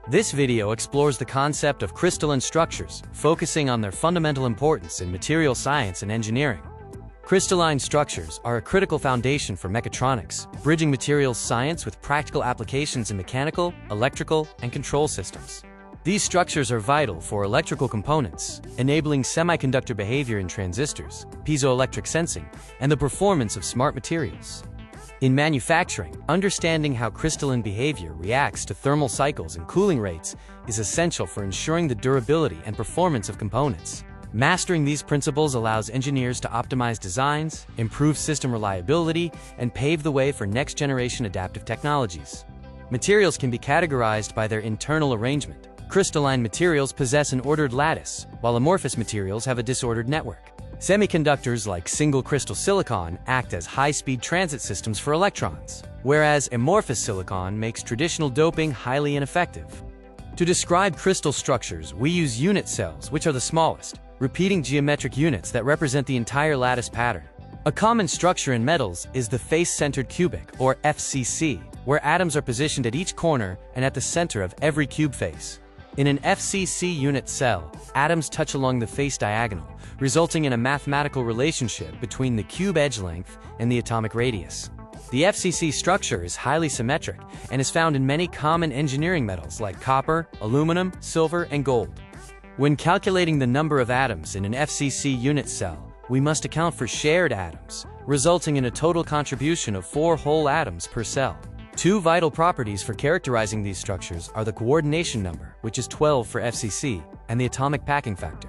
This video explores the concept of crystalline structures, focusing on their fundamental importance in material science and engineering. Crystalline structures are a critical foundation for mechatronics, bridging materials science with practical applications in mechanical, electrical, and control systems. These structures are vital for electrical components, enabling semiconductor behavior in transistors, piezoelectric sensing, and the performance of smart materials. In manufacturing, understanding how crystalline behavior reacts to thermal cycles and cooling rates is essential for ensuring the durability and performance of components. Mastering these principles allows engineers to optimize designs, improve system reliability, and pave the way for next-generation adaptive technologies. Materials can be categorized by their internal arrangement. Crystalline materials possess an ordered lattice, while amorphous materials have a disordered network. Semiconductors like single-crystal silicon act as high-speed transit systems for electrons, whereas amorphous silicon makes traditional doping highly ineffective. To describe crystal structures, we use unit cells, which are the smallest, repeating geometric units that represent the entire lattice pattern. A common structure in metals is the face-centered cubic, or FCC, where atoms are positioned at each corner and at the center of every cube face. In an FCC unit cell, atoms touch along the face diagonal, resulting in a mathematical relationship between the cube edge length and the atomic radius. The FCC structure is highly symmetric and is found in many common engineering metals like copper, aluminum, silver, and gold. When calculating the number of atoms in an FCC unit cell, we must account for shared atoms, resulting in a total contribution of 4 whole atoms per cell. Two vital properties for characterizing these structures are the coordination number, which is 12 for FCC, and the atomic packing factor.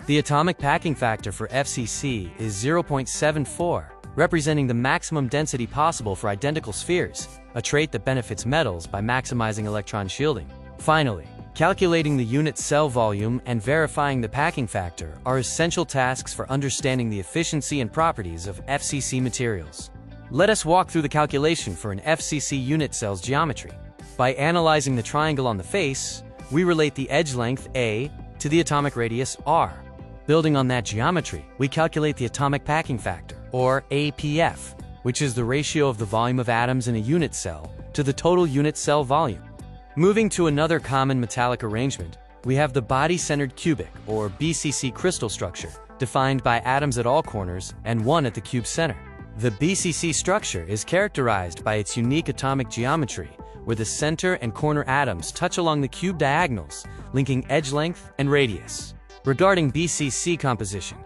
The atomic packing factor for FCC is 0.74, representing the maximum density possible for identical spheres, a trait that benefits metals by maximizing electron shielding. Finally, calculating the unit cell volume and verifying the packing factor are essential tasks for understanding the efficiency and properties of FCC materials. Let us walk through the calculation for an FCC unit cell's geometry. By analyzing the triangle on the face, we relate the edge length A to the atomic radius R. Building on that geometry, we calculate the atomic packing factor, or APF, which is the ratio of the volume of atoms in a unit cell to the total unit cell volume. Moving to another common metallic arrangement, we have the body-centered cubic, or BCC crystal structure, defined by atoms at all corners and one at the cube center. The BCC structure is characterized by its unique atomic geometry, where the center and corner atoms touch along the cube diagonals, linking edge length and radius. Regarding BCC composition,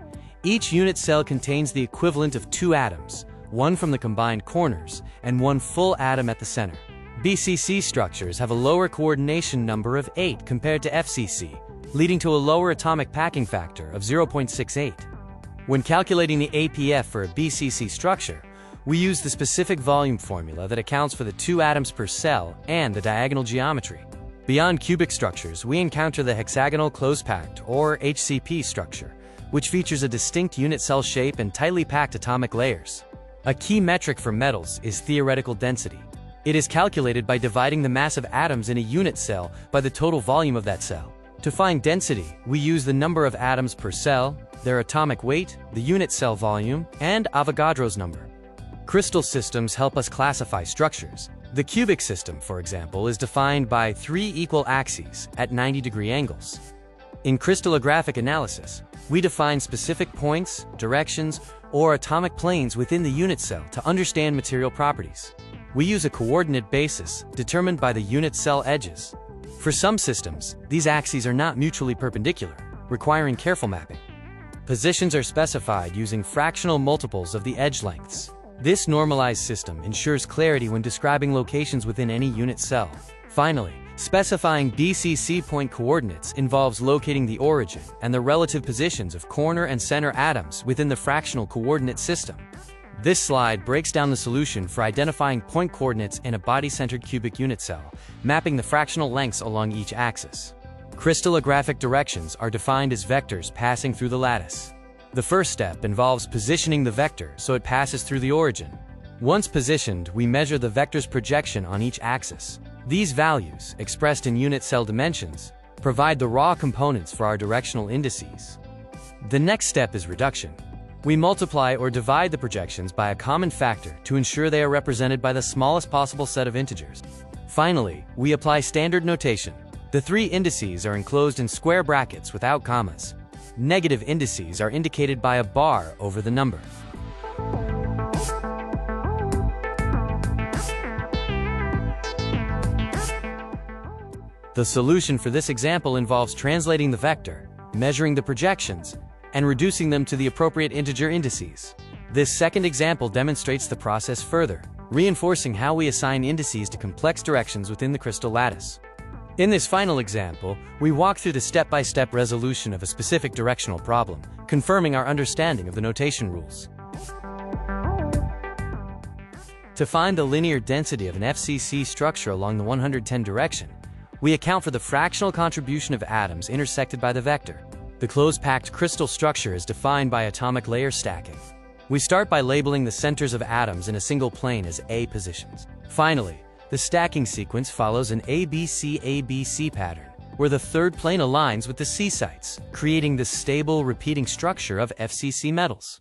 each unit cell contains the equivalent of 2 atoms, one from the combined corners and one full atom at the center. BCC structures have a lower coordination number of 8 compared to FCC, leading to a lower atomic packing factor of 0.68. When calculating the APF for a BCC structure, we use the specific volume formula that accounts for the 2 atoms per cell and the diagonal geometry. Beyond cubic structures, we encounter the hexagonal close-packed, or HCP structure, which features a distinct unit cell shape and tightly packed atomic layers. A key metric for metals is theoretical density. It is calculated by dividing the mass of atoms in a unit cell by the total volume of that cell. To find density, we use the number of atoms per cell, their atomic weight, the unit cell volume, and Avogadro's number. Crystal systems help us classify structures. The cubic system, for example, is defined by 3 equal axes at 90-degree angles. In crystallographic analysis, we define specific points, directions, or atomic planes within the unit cell to understand material properties. We use a coordinate basis determined by the unit cell edges. For some systems, these axes are not mutually perpendicular, requiring careful mapping. Positions are specified using fractional multiples of the edge lengths. This normalized system ensures clarity when describing locations within any unit cell. Finally, specifying BCC point coordinates involves locating the origin and the relative positions of corner and center atoms within the fractional coordinate system. This slide breaks down the solution for identifying point coordinates in a body-centered cubic unit cell, mapping the fractional lengths along each axis. Crystallographic directions are defined as vectors passing through the lattice. The first step involves positioning the vector so it passes through the origin. Once positioned, we measure the vector's projection on each axis. These values, expressed in unit cell dimensions, provide the raw components for our directional indices. The next step is reduction. We multiply or divide the projections by a common factor to ensure they are represented by the smallest possible set of integers. Finally, we apply standard notation. The three indices are enclosed in square brackets without commas. Negative indices are indicated by a bar over the number. The solution for this example involves translating the vector, measuring the projections, and reducing them to the appropriate integer indices. This second example demonstrates the process further, reinforcing how we assign indices to complex directions within the crystal lattice. In this final example, we walk through the step-by-step resolution of a specific directional problem, confirming our understanding of the notation rules. To find the linear density of an FCC structure along the 110 direction, we account for the fractional contribution of atoms intersected by the vector. The closed-packed crystal structure is defined by atomic layer stacking. We start by labeling the centers of atoms in a single plane as A positions. Finally, the stacking sequence follows an ABC-ABC pattern, where the third plane aligns with the C sites, creating the stable, repeating structure of FCC metals.